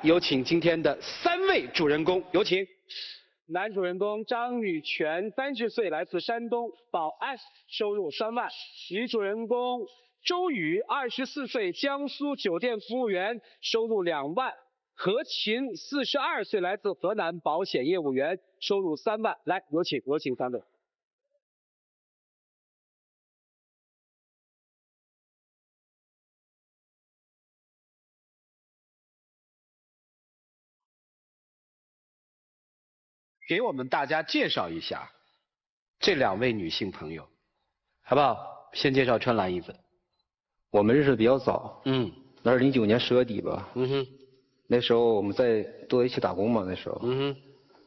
有请今天的3位主人公，有请。男主人公张宇全，30岁，来自山东，保安，收入3万。女主人公周宇，24岁，江苏酒店服务员，收入2万。何琴，42岁，来自河南，保险业务员，收入3万。来，有请3位。给我们大家介绍一下这2位女性朋友，好不好？先介绍穿蓝衣服的。我们认识的比较早，那是09年10月底吧。那时候我们都在一起打工嘛，那时候。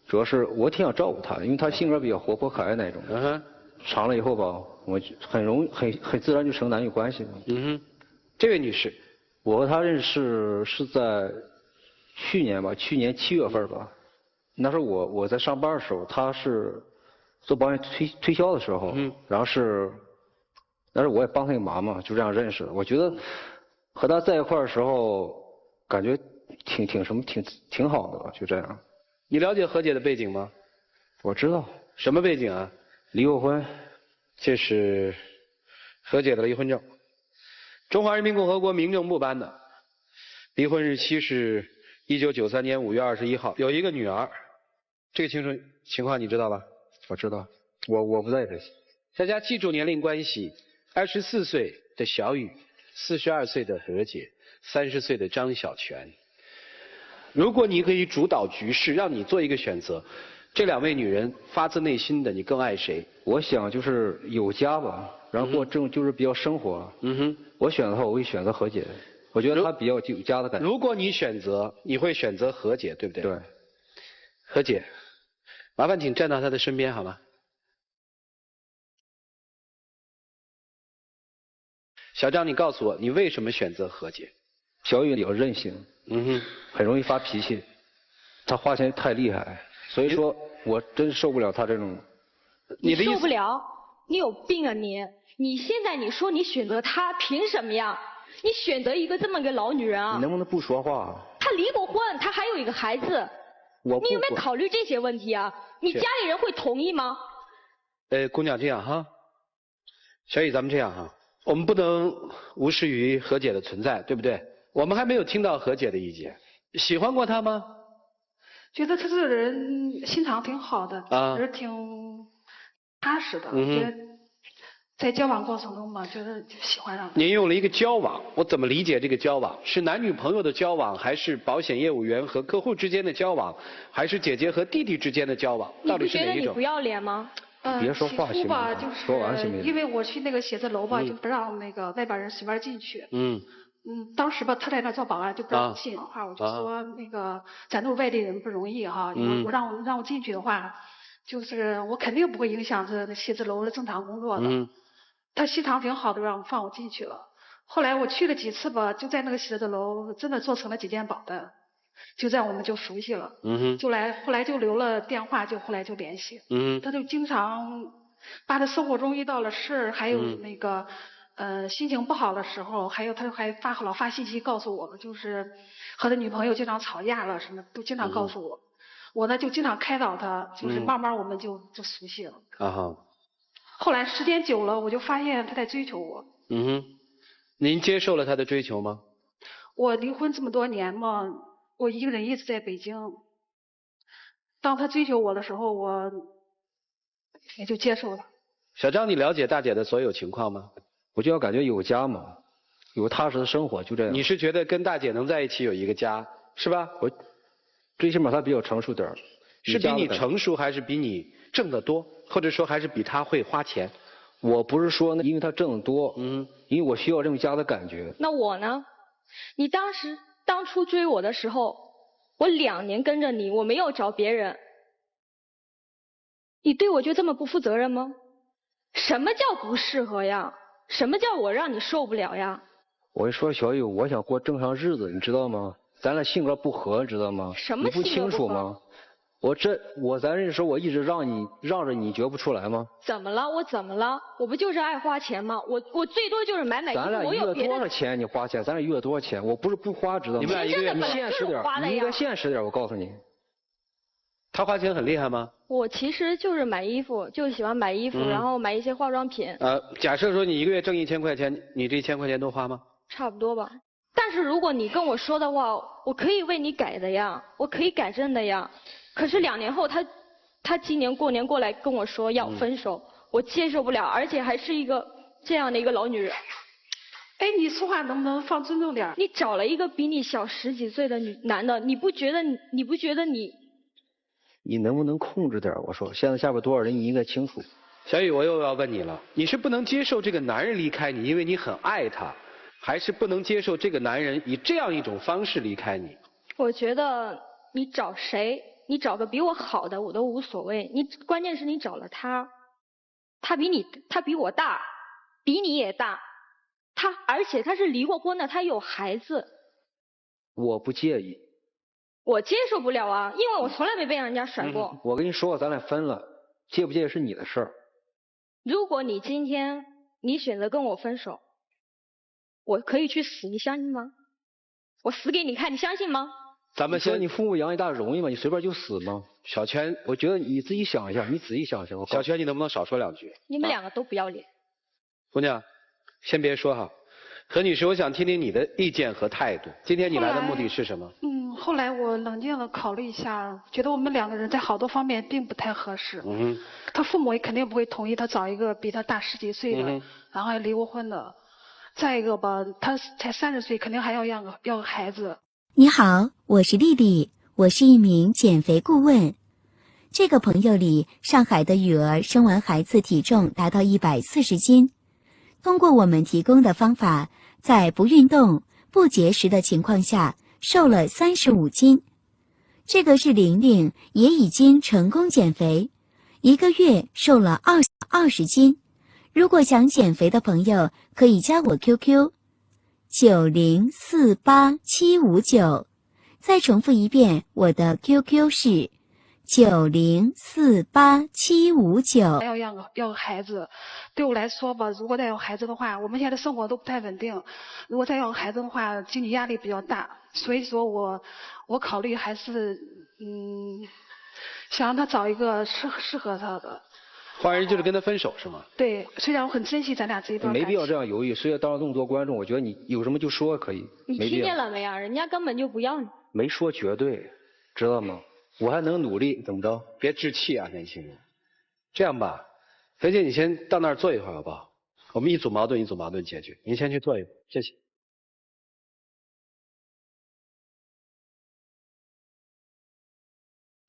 主要是我挺想照顾她，因为她性格比较活泼可爱那种。长了以后吧，我很自然就成男女关系了。这位女士，我和她认识是在去年7月份吧。那时候我在上班的时候，她是做保险推销的时候，然后那时候我也帮她一个忙嘛，就这样认识的。我觉得和她在一块儿的时候，感觉挺好的吧，就这样。你了解何姐的背景吗？我知道。什么背景啊？离过婚。这是何姐的离婚证，中华人民共和国民政部颁的，离婚日期是1993年5月21号，有一个女儿。这个情况你知道吧？我知道，我不在这些。大家记住年龄关系：24岁的小雨，42岁的何姐，30岁的张小泉。如果你可以主导局势，让你做一个选择，这2位女人发自内心的，你更爱谁？我想就是有家吧，然后就是比较生活。我选的话，我会选择何姐，我觉得她比较有家的感觉。如果你选择，你会选择何姐，对不对？对。何姐，麻烦请站到她的身边好吗？小张，你告诉我，你为什么选择何姐？小雨比较任性，很容易发脾气，她花钱太厉害，所以说我真受不了她这种。你受不了？你有病啊你！你现在你说你选择她，凭什么呀？你选择一个这么个老女人啊？你能不能不说话？她离过婚，她还有一个孩子。你有没有考虑这些问题啊？你家里人会同意吗？姑娘，这样哈，小雨，咱们这样哈，我们不能无视于何姐的存在，对不对？我们还没有听到何姐的意见。喜欢过她吗？觉得她这个人心肠挺好的，人挺踏实的。觉得在交往过程中嘛，觉得就喜欢上她。您用了一个交往，我怎么理解这个交往？是男女朋友的交往，还是保险业务员和客户之间的交往，还是姐姐和弟弟之间的交往？到底是哪一种？你不觉得你不要脸吗？别说话行吗？说完行没？因为我去那个写字楼吧，就不让那个外边人随便进去。当时吧，他在那做保安，就不让我进。话我就说那个咱都是外地人，不容易哈。让我进去的话，就是我肯定不会影响这写字楼的正常工作的。他心肠挺好的，放我进去了。后来我去了几次吧，就在那个写字楼真的做成了几件保单，就这样我们就熟悉了。后来就留了电话，后来就联系。他就经常把他生活中遇到了事儿，还有那个心情不好的时候，还有他还老发信息告诉我，就是和他女朋友经常吵架了什么，都经常告诉我。我呢就经常开导他，就是慢慢我们就熟悉了。后来时间久了，我就发现他在追求我。您接受了他的追求吗？我离婚这么多年嘛，我一个人一直在北京。当他追求我的时候，我也就接受了。小张，你了解大姐的所有情况吗？我就要感觉有家嘛，有踏实的生活，就这样。你是觉得跟大姐能在一起有一个家，是吧？我最起码她比较成熟点儿。是比你成熟，还是比你挣得多，或者说还是比她会花钱？我不是说因为她挣得多，因为我需要这种家的感觉。那我呢？你当初追我的时候，我2年跟着你，我没有找别人。你对我就这么不负责任吗？什么叫不适合呀？什么叫我让你受不了呀？我一说小雨，我想过正常日子，你知道吗？咱俩性格不合，知道吗？什么性格不合？你不清楚吗？咱认识我一直让着你觉不出来吗？怎么了？我怎么了？我不就是爱花钱吗？我最多就是买衣服，咱俩我有别的。多少钱？你花钱，咱俩月多少钱？我不是不花，知道吗？你们俩一个月你现实点，你应该现实点，我告诉你。他花钱很厉害吗？我其实就是买衣服，就喜欢买衣服，然后买一些化妆品。假设说你一个月挣1000块钱，你这1000块钱都花吗？差不多吧。但是如果你跟我说的话，我可以为你改的呀，我可以改正的呀。可是2年后他今年过年过来跟我说要分手，我接受不了，而且还是一个这样的一个老女人。哎，你说话能不能放尊重点？你找了一个比你小10几岁的男的，你不觉得你能不能控制点？我说，现在下边多少人，你应该清楚。小雨，我又要问你了，你是不能接受这个男人离开你，因为你很爱他，还是不能接受这个男人以这样一种方式离开你？我觉得你找谁，你找个比我好的我都无所谓。关键是你找了他，他比我大，比你也大，而且他是离过婚的，他有孩子。我不介意。我接受不了啊，因为我从来没被人家甩过。我跟你说，咱俩分了，介不介意是你的事儿。如果你今天你选择跟我分手，我可以去死，你相信吗？我死给你看，你相信吗？咱们说你父母养你大容易吗？你随便就死吗？小泉，我觉得你自己想一下，你仔细想一下。小泉，你能不能少说2句？你们2个都不要脸。姑娘，先别说哈，何女士，我想听听你的意见和态度。今天你来的目的是什么？后来我冷静地考虑一下，觉得我们2个人在好多方面并不太合适。他父母也肯定不会同意他找一个比他大10几岁的，然后还离过婚的。再一个吧，他才30岁，肯定还要个孩子。你好，我是丽丽，我是一名减肥顾问。这个朋友里，上海的女儿生完孩子体重达到140斤，通过我们提供的方法，在不运动、不节食的情况下，瘦了35斤。这个是玲玲，也已经成功减肥，1个月瘦了20斤。如果想减肥的朋友，可以加我 QQ 9048759。再重复一遍，我的 QQ 是9048759。还要个孩子，对我来说吧，如果再有孩子的话，我们现在生活都不太稳定，如果再要个孩子的话，经济压力比较大，所以说我考虑还是想让他找一个适合他的。换人就是跟他分手是吗？对，虽然我很珍惜咱俩这一段感情。没必要这样犹豫，虽然当着那么多观众，我觉得你有什么就说可以。你听见了没啊？人家根本就不要你。没说绝对，知道吗？我还能努力，怎么着？别置气啊，年轻人。这样吧，肥姐，你先到那儿坐一会儿好不好？我们一组矛盾一组矛盾解决。您先去坐一会儿，谢谢。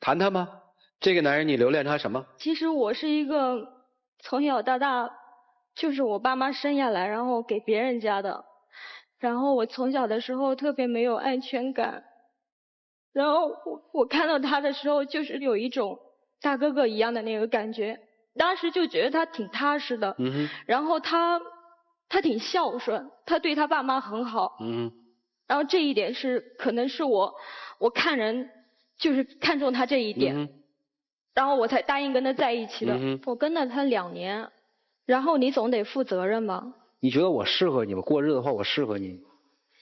谈谈吧，这个男人你留恋他什么？其实我是一个从小到大就是我爸妈生下来，然后给别人家的。然后我从小的时候特别没有安全感。然后我看到他的时候，就是有一种大哥哥一样的那个感觉。当时就觉得他挺踏实的，然后他挺孝顺，他对他爸妈很好，然后这一点可能是我看人就是看中他这一点，然后我才答应跟他在一起的。我跟了他2年，然后你总得负责任吧？你觉得我适合你吗？过日子的话，我适合你。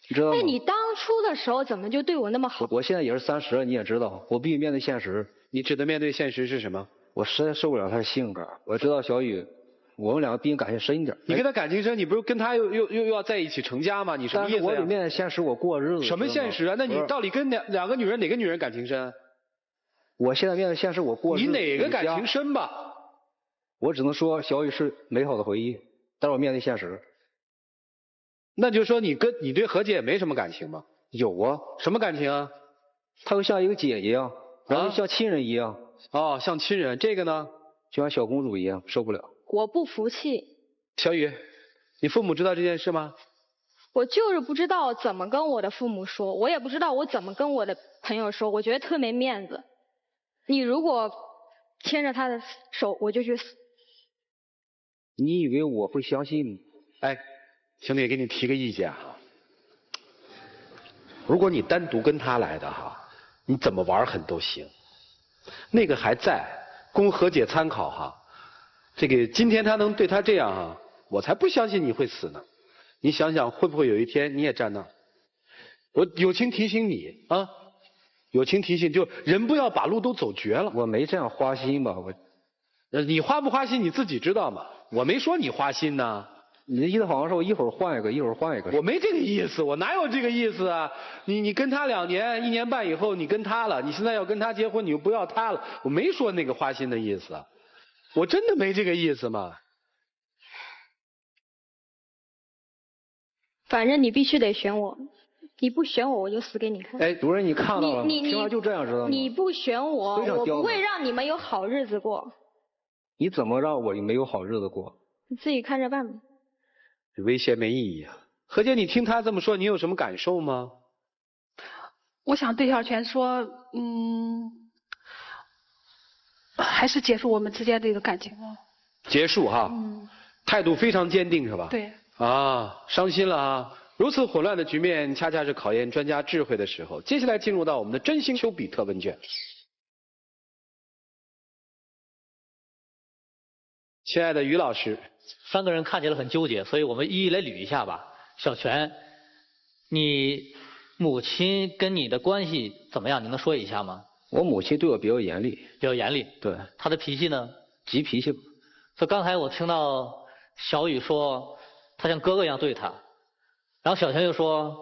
你知道吗？那你当初的时候怎么就对我那么好？我现在也是30了，你也知道，我必须面对现实。你指的面对现实是什么？我实在受不了他的性格。我知道小雨，我们2个毕竟感情深一点。你跟他感情深，你不是跟他又要在一起成家吗？你什么意思呀？但是我得面对现实，我过日子。什么现实啊？那你到底跟两个女人哪个女人感情深？我现在面对现实，我过日子。你哪个感情深吧？我只能说小雨是美好的回忆，但是我面对现实。那就说你对何姐也没什么感情吗？有啊。什么感情啊？她就像一个姐一样，然后像亲人一样。哦，像亲人。这个呢？就像小公主一样，受不了。我不服气。小雨，你父母知道这件事吗？我就是不知道怎么跟我的父母说，我也不知道我怎么跟我的朋友说，我觉得特没面子。你如果牵着他的手，我就去死。你以为我会相信吗？哎，兄弟，给你提个意见啊，如果你单独跟他来的哈，你怎么玩狠都行。那个还在，供何姐参考哈。这个今天他能对他这样哈，我才不相信你会死呢。你想想，会不会有一天你也站那儿？我友情提醒你啊，友情提醒，就人不要把路都走绝了。我没这样花心吧？你花不花心你自己知道吗？我没说你花心呢。你的意思好像是我一会儿换一个，一会儿换一个。我没这个意思，我哪有这个意思啊？你跟他2年1年半以后你跟他了，你现在要跟他结婚，你又不要他了，我没说那个花心的意思，我真的没这个意思嘛。反正你必须得选我，你不选我，我就死给你看。哎，主任，你看到了吗？你平常就这样知道吗？你不选我，我不会让你们有好日子过。你怎么让我没有好日子过？你自己看着办吧。这威胁没意义啊。何姐，你听他这么说，你有什么感受吗？我想对小泉说，还是结束我们之间这个感情了。结束哈。态度非常坚定是吧？对。啊，伤心了啊！如此混乱的局面，恰恰是考验专家智慧的时候。接下来进入到我们的真心丘比特问卷。亲爱的于老师，3个人看起来很纠结，所以我们一一来捋一下吧。小泉，你母亲跟你的关系怎么样？你能说一下吗？我母亲对我比较严厉。比较严厉。对。她的脾气呢？急脾气。所以刚才我听到小雨说，她像哥哥一样对她，然后小泉又说，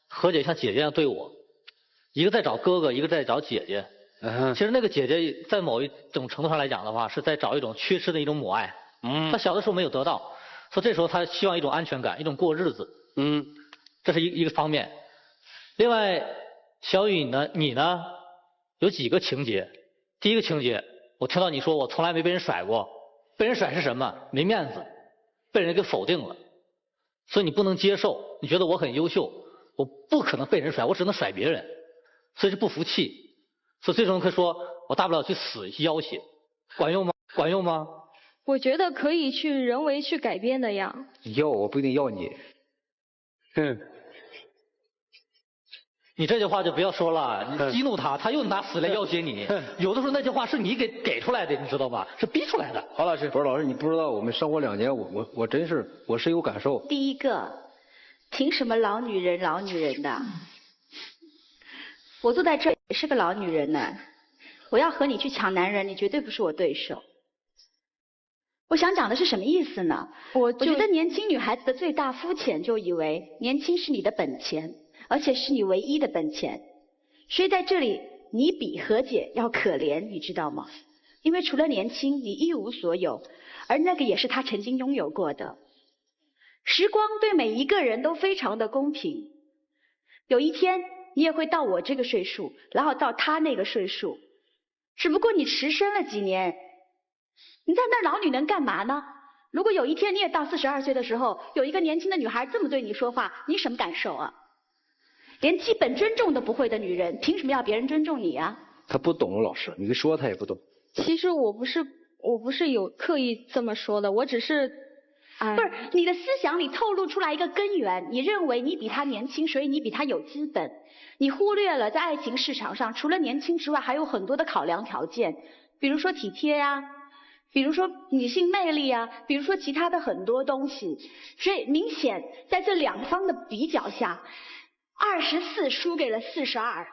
何姐像姐姐一样对我，一个在找哥哥，一个在找姐姐。其实那个姐姐在某一种程度上来讲的话，是在找一种缺失的一种母爱。她小的时候没有得到，所以这时候她希望一种安全感，一种过日子。这是一个方面。另外，小雨呢，你呢，有几个情节？第一个情节，我听到你说我从来没被人甩过，被人甩是什么？没面子，被人给否定了，所以你不能接受，你觉得我很优秀，我不可能被人甩，我只能甩别人，所以是不服气。所以最终可以说，我大不了去死去要挟，管用吗？管用吗？我觉得可以去人为去改变的呀。要我不一定要你。你这句话就不要说了，你激怒他，他又拿死来要挟你。有的时候那句话是你给出来的，你知道吧？是逼出来的。郝老师，不是老师，你不知道我们生活2年，我真是我深有感受。第一个，凭什么老女人的？我坐在这也是个老女人呢，我要和你去抢男人，你绝对不是我对手。我想讲的是什么意思呢？我觉得年轻女孩子的最大肤浅就以为年轻是你的本钱，而且是你唯一的本钱。所以在这里，你比何姐要可怜，你知道吗？因为除了年轻，你一无所有，而那个也是她曾经拥有过的。时光对每一个人都非常的公平，有一天你也会到我这个岁数，然后到他那个岁数，只不过你迟生了几年。你在那老女人干嘛呢？如果有一天你也到42岁的时候，有一个年轻的女孩这么对你说话，你什么感受啊？连基本尊重都不会的女人，凭什么要别人尊重你啊？她不懂，老师，你说她也不懂。其实我不是有刻意这么说的，我只是，不是你的思想里透露出来一个根源，你认为你比他年轻，所以你比他有资本，你忽略了在爱情市场上，除了年轻之外，还有很多的考量条件，比如说体贴啊，比如说女性魅力啊，比如说其他的很多东西。所以明显在这2方的比较下，24输给了42，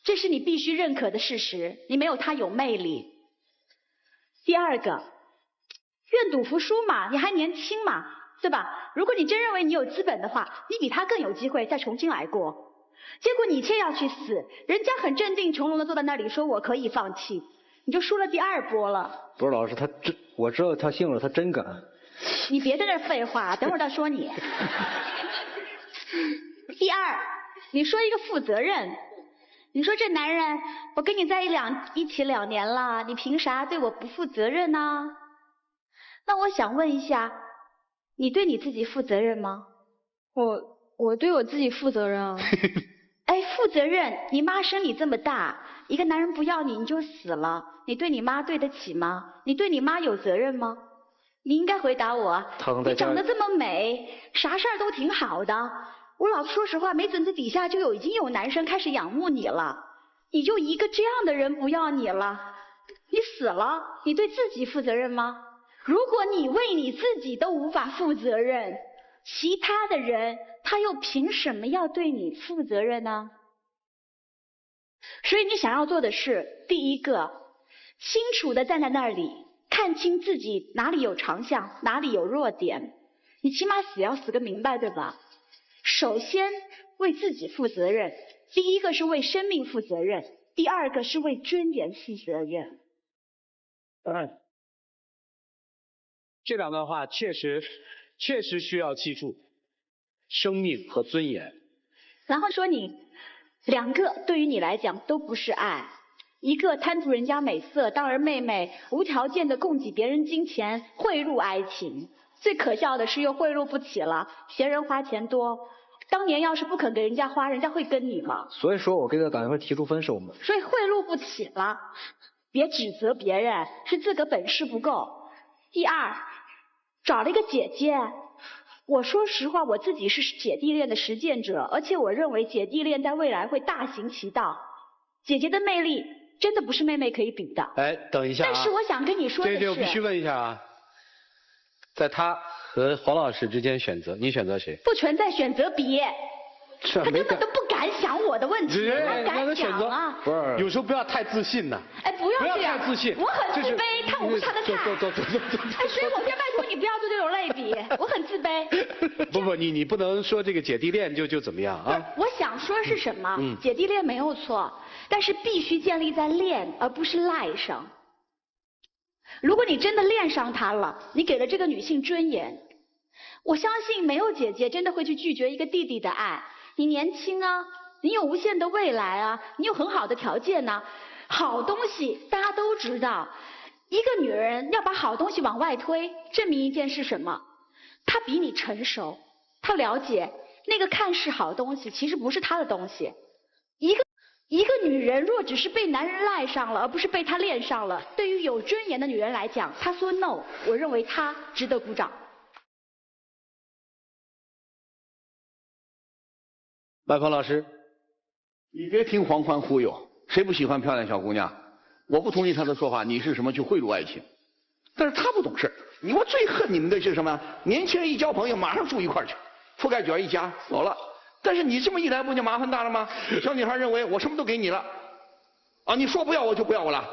这是你必须认可的事实，你没有他有魅力。第二个，愿赌服输嘛，你还年轻嘛，对吧？如果你真认为你有资本的话，你比他更有机会再重新来过。结果你却要去死，人家很镇定从容的坐在那里说我可以放弃，你就输了第2波了。不是老师，我知道他姓了，他真敢。你别在这废话，等会儿再说你。第二，你说一个负责任，你说这男人，我跟你在一起2年了，你凭啥对我不负责任呢？那我想问一下，你对你自己负责任吗？我对我自己负责任啊。哎，负责任，你妈生你这么大，一个男人不要你，你就死了，你对你妈对得起吗？你对你妈有责任吗？你应该回答我。你长得这么美，啥事儿都挺好的。我老说实话，没准这底下已经有男生开始仰慕你了。你就一个这样的人不要你了，你死了，你对自己负责任吗？如果你为你自己都无法负责任，其他的人他又凭什么要对你负责任呢？所以你想要做的是，第一个，清楚的站在那里，看清自己哪里有长项，哪里有弱点，你起码死要死个明白，对吧？首先为自己负责任，第一个是为生命负责任，第二个是为尊严负责任。这两段话确实需要记住，生命和尊严。然后说你两个对于你来讲都不是爱，一个贪图人家美色，当儿妹妹，无条件的供给别人金钱，贿赂爱情。最可笑的是又贿赂不起了，嫌人花钱多。当年要是不肯给人家花，人家会跟你吗？所以说我给他打电话提出分手嘛。所以贿赂不起了，别指责别人，是自个本事不够。第二，找了一个姐姐。我说实话，我自己是姐弟恋的实践者，而且我认为姐弟恋在未来会大行其道。姐姐的魅力真的不是妹妹可以比的。哎，等一下啊！但是我想跟你说的是，这我必须问一下啊，在他和黄老师之间选择，你选择谁？不存在选择比，他根本都不敢想我的问题，他敢想啊！不是，有时候不要太自信呐。哎，不要这样，太自信，我很自卑，我不是他的菜。走。哎，所以我先拜托你不要做这种类比，我很自卑。不，你不能说这个姐弟恋就怎么样啊？我想说是什么？姐弟恋没有错，但是必须建立在恋而不是赖上。如果你真的恋上他了，你给了这个女性尊严，我相信没有姐姐真的会去拒绝一个弟弟的爱。你年轻啊，你有无限的未来啊，你有很好的条件啊，好东西大家都知道。一个女人要把好东西往外推，证明一件事什么？她比你成熟，她了解那个看似好东西其实不是她的东西。一个女人若只是被男人赖上了，而不是被他恋上了，对于有尊严的女人来讲，她说 no， 我认为她值得鼓掌。麦鹏老师，你别听黄欢忽悠，谁不喜欢漂亮小姑娘？我不同意他的说法，你是什么去贿赂爱情？但是他不懂事，我最恨你们的是什么？年轻人一交朋友，马上住一块儿去，覆盖卷一夹走了。但是你这么一来，不就麻烦大了吗？小女孩认为我什么都给你了，啊，你说不要我就不要我了，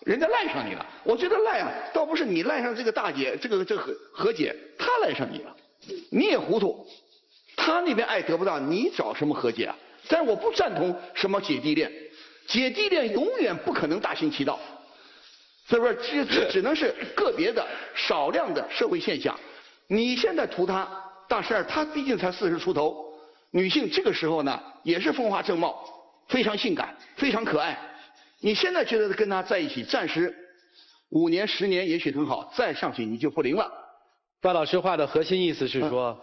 人家赖上你了。我觉得赖啊，倒不是你赖上这个大姐，这个何姐，她赖上你了，你也糊涂。他那边爱得不到，你找什么和解啊？但是我不赞同什么姐弟恋，姐弟恋永远不可能大行其道，是不是？这只能是个别的、少量的社会现象。你现在图他大12，他毕竟才40出头，女性这个时候呢也是风华正茂，非常性感，非常可爱。你现在觉得跟他在一起，暂时5年、10年也许很好，再上去你就不灵了。范老师话的核心意思是说，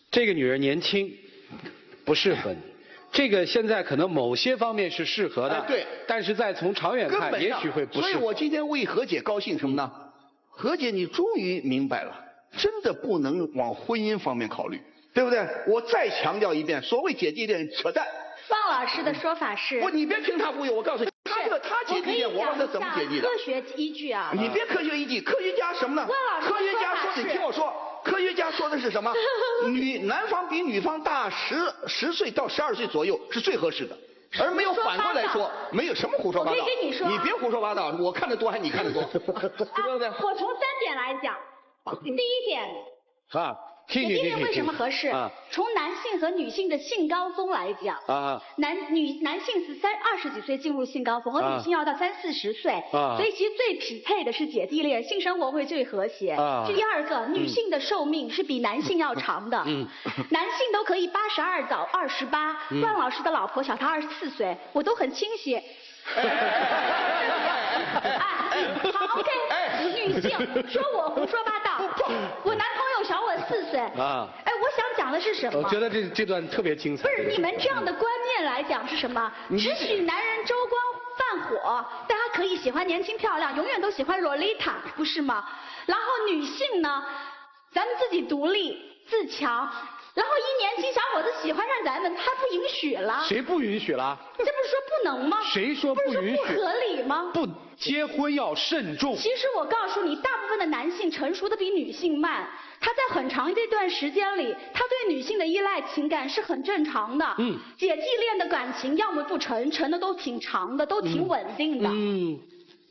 这个女人年轻，不适合你。这个现在可能某些方面是适合的，对，但是再从长远看，也许会不适合。所以我今天为何姐高兴什么呢？何姐，你终于明白了，真的不能往婚姻方面考虑，对不对？我再强调一遍，所谓姐弟恋扯淡。汪老师的说法是，你别听他忽悠，我告诉你，他姐弟恋，我问他怎么姐弟的？科学依据啊！你别科学依据，科学家什么呢？科学家说，你听我说。科学家说的是什么？男方比女方大10岁到12岁左右是最合适的，而没有反过来说，没有什么胡说八道。我可以跟你说，你别胡说八道，我看得多还是你看得多，对不对？我从3点来讲，第一点啊，姐弟恋为什么合适？从男性和女性的性高峰来讲，男性是20几岁进入性高峰，而女性要到30、40岁，所以其实最匹配的是姐弟恋，性生活会最和谐。第二个，女性的寿命是比男性要长的，男性都可以82早28，段老师的老婆小他24岁，我都很清晰。好 ，OK， 女性说我胡说八道，我男朋友小我4岁。我想讲的是什么？我觉得这段特别精彩。不是你们这样的观念来讲是什么？只许男人州官犯火，大家可以喜欢年轻漂亮，永远都喜欢 Lolita， 不是吗？然后女性呢，咱们自己独立自强。然后一年轻小伙子喜欢上咱们，他不允许了。谁不允许了？这不是说不能吗？谁说不允许？不是说不合理吗？不，结婚要慎重。其实我告诉你，大部分的男性成熟的比女性慢。他在很长一段时间里，他对女性的依赖情感是很正常的。姐弟恋的感情要么不成，成的都挺长的，都挺稳定的。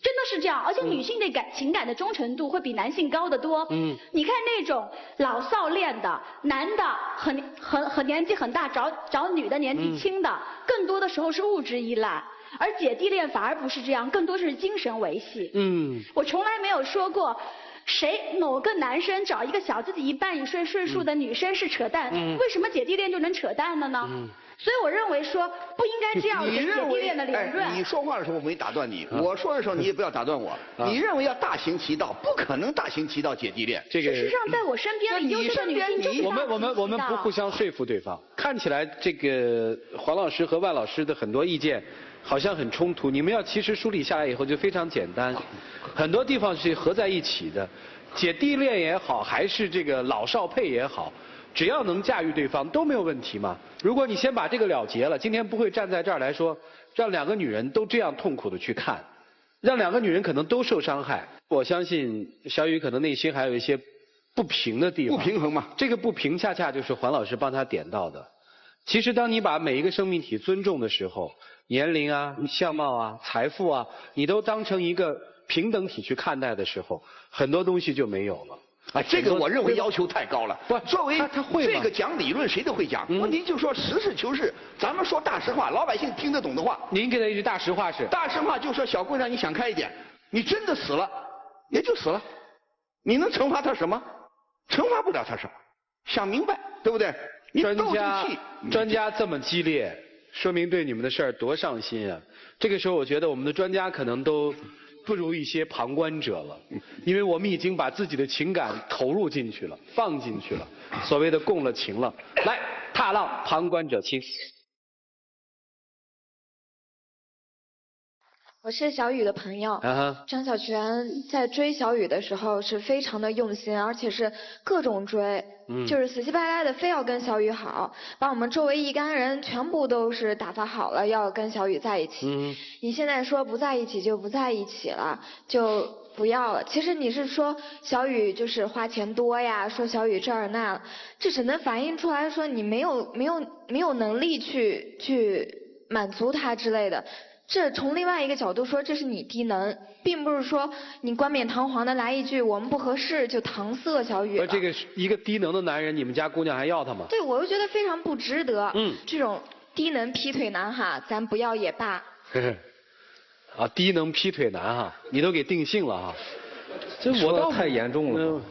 真的是这样，而且女性对情感的忠诚度会比男性高得多。你看那种老少恋的，男的很年纪很大，找女的年纪轻的，更多的时候是物质依赖。而姐弟恋反而不是这样，更多是精神维系。我从来没有说过。某个男生找一个小自己1半1岁数的女生是扯淡，为什么姐弟恋就能扯淡了呢？所以我认为说不应该这样给姐弟恋的连润。你说话的时候我没打断你，我说的时候你也不要打断我。你认为要大行其道，不可能大行其道姐弟恋。这个事实上，在我身边优秀的女性就是我们不互相说服对方。看起来这个黄老师和万老师的很多意见好像很冲突，你们要其实梳理下来以后就非常简单，很多地方是合在一起的，姐弟恋也好，还是这个老少配也好，只要能驾驭对方都没有问题嘛。如果你先把这个了结了，今天不会站在这儿来说，让2个女人都这样痛苦的去看，让2个女人可能都受伤害。我相信小雨可能内心还有一些不平的地方，不平衡嘛。这个不平恰恰就是黄老师帮他点到的。其实当你把每一个生命体尊重的时候，年龄啊、相貌啊、财富啊，你都当成一个平等体去看待的时候，很多东西就没有了。这个我认为要求太高了。不，作为他会这个讲理论谁都会讲，问题就说实事求是，咱们说大实话，老百姓听得懂的话。您给的一句大实话是？大实话就说小姑娘，你想开一点，你真的死了，也就死了，你能惩罚他什么？惩罚不了他什么？想明白，对不对？你斗争气。专家这么激烈，说明对你们的事儿多上心啊！这个时候，我觉得我们的专家可能都不如一些旁观者了，因为我们已经把自己的情感投入进去了，放进去了，所谓的共了情了。来，踏浪旁观者清。我是小雨的朋友，张小泉在追小雨的时候是非常的用心，而且是各种追，就是死乞白赖的非要跟小雨好，把我们周围一干人全部都是打发好了，要跟小雨在一起。你现在说不在一起就不在一起了，就不要了。其实你是说小雨就是花钱多呀，说小雨这儿那，这只能反映出来说你没有能力去满足他之类的。这从另外一个角度说，这是你低能，并不是说你冠冕堂皇的来一句我们不合适就搪塞小雨了。这个一个低能的男人，你们家姑娘还要他吗？对，我就觉得非常不值得。这种低能劈腿男哈，咱不要也罢。啊，低能劈腿男哈，你都给定性了哈。这我倒太严重了。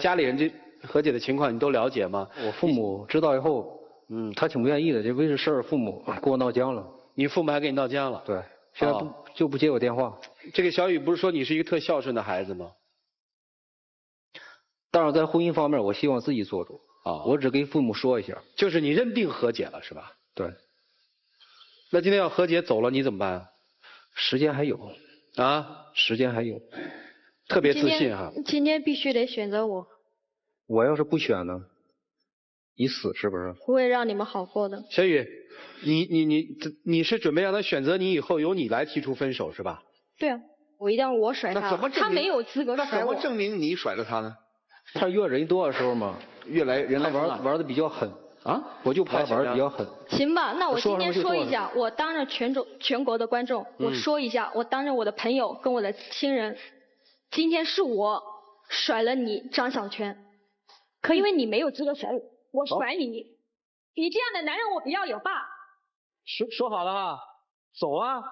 家里人这何姐的情况你都了解吗？我父母知道以后。他挺不愿意的，就为这事儿，父母跟我闹僵了。你父母还跟你闹僵了？对，现在就不接我电话。这个小雨不是说你是一个特孝顺的孩子吗？但是在婚姻方面，我希望自己做主。我只跟父母说一下。就是你认定和解了是吧？对。那今天要和解走了，你怎么办？时间还有。时间还有。特别自信哈。今天必须得选择我。我要是不选呢？你死是不是？不会让你们好过的。小雨，你是准备让他选择你以后由你来提出分手是吧？对啊，我一定要我甩他。那怎么证明他没有资格甩我。那怎么证明你甩了他呢？他越人多的时候嘛，人来玩的比较狠啊，我就怕玩的比较狠。行吧，那我今天说一下，我当着全国的观众，我说一下，我当着我的朋友跟我的亲人，今天是我甩了你张小泉，可因为你没有资格甩我甩你，你这样的男人我不要也罢。说好了哈，走啊！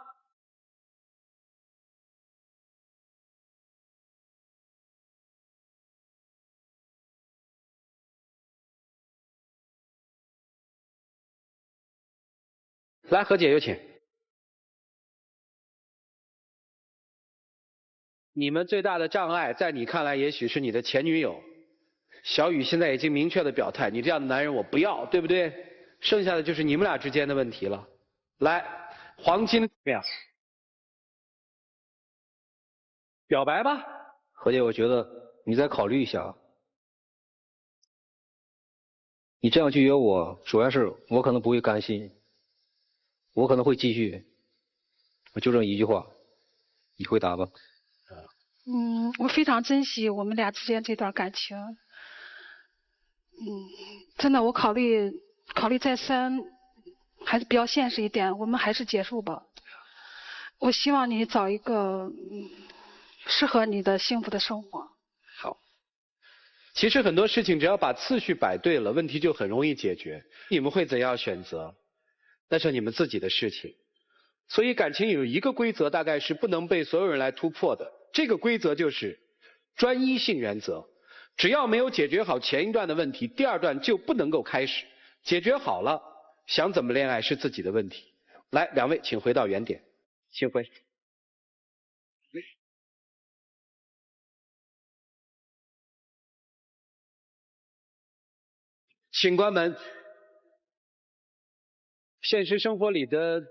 来，何姐有请。你们最大的障碍，在你看来，也许是你的前女友。小雨现在已经明确的表态，你这样的男人我不要，对不对？剩下的就是你们俩之间的问题了。来，黄金表白吧。何姐，我觉得你再考虑一下。你这样拒绝我，主要是我可能不会甘心，我可能会继续。我就这么一句话，你回答吧。我非常珍惜我们俩之间这段感情。真的，我考虑再三，还是比较现实一点，我们还是结束吧。我希望你找一个适合你的幸福的生活。好，其实很多事情只要把次序摆对了，问题就很容易解决。你们会怎样选择，那是你们自己的事情。所以感情有一个规则，大概是不能被所有人来突破的。这个规则就是专一性原则。只要没有解决好前一段的问题，第二段就不能够开始。解决好了，想怎么恋爱是自己的问题。来，两位请回到原点，请回。请关门。现实生活里的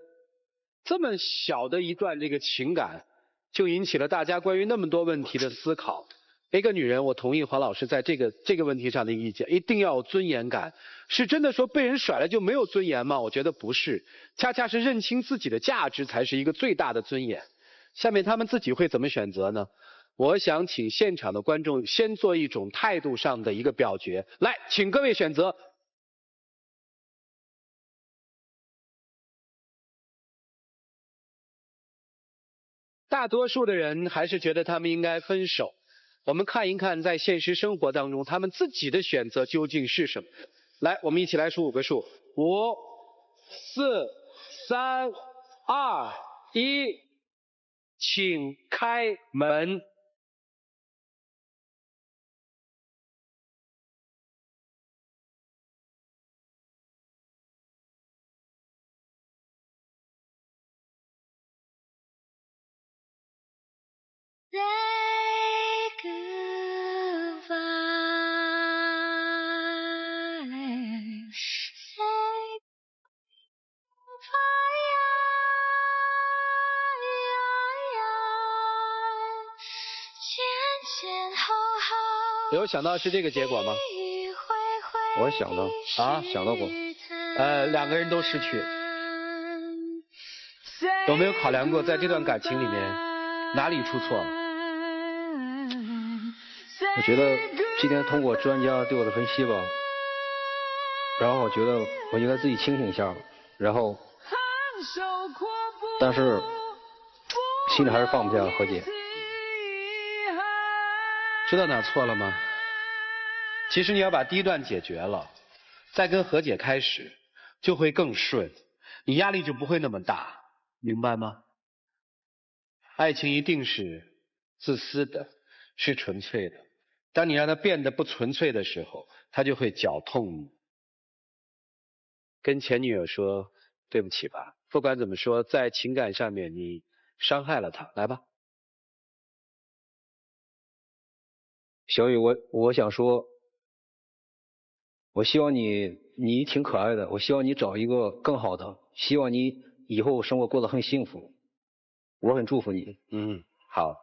这么小的一段这个情感，就引起了大家关于那么多问题的思考。一个女人，我同意黄老师在这个问题上的意见，一定要有尊严感。是真的说被人甩了就没有尊严吗？我觉得不是，恰恰是认清自己的价值才是一个最大的尊严。下面他们自己会怎么选择呢？我想请现场的观众先做一种态度上的一个表决。来，请各位选择。大多数的人还是觉得他们应该分手。我们看一看在现实生活当中他们自己的选择究竟是什么。来，我们一起来数5个数，5、4、3、2、1，请开门。有想到是这个结果吗？我想到啊，想到过。两个人都失去。有没有考量过在这段感情里面哪里出错了？我觉得今天通过专家对我的分析吧，然后我觉得我应该自己清醒一下，然后，但是心里还是放不下何姐。知道哪错了吗？其实你要把第一段解决了，再跟何姐开始，就会更顺，你压力就不会那么大，明白吗？爱情一定是自私的，是纯粹的。当你让它变得不纯粹的时候，它就会绞痛你。跟前女友说对不起吧，不管怎么说，在情感上面你伤害了她，来吧。小雨，我想说，我希望你挺可爱的，我希望你找一个更好的，希望你以后生活过得很幸福，我很祝福你。好。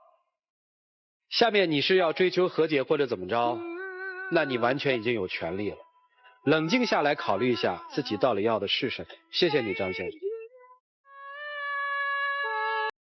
下面你是要追求和解或者怎么着？那你完全已经有权利了。冷静下来考虑一下自己到底要的是什么。谢谢你，张先生。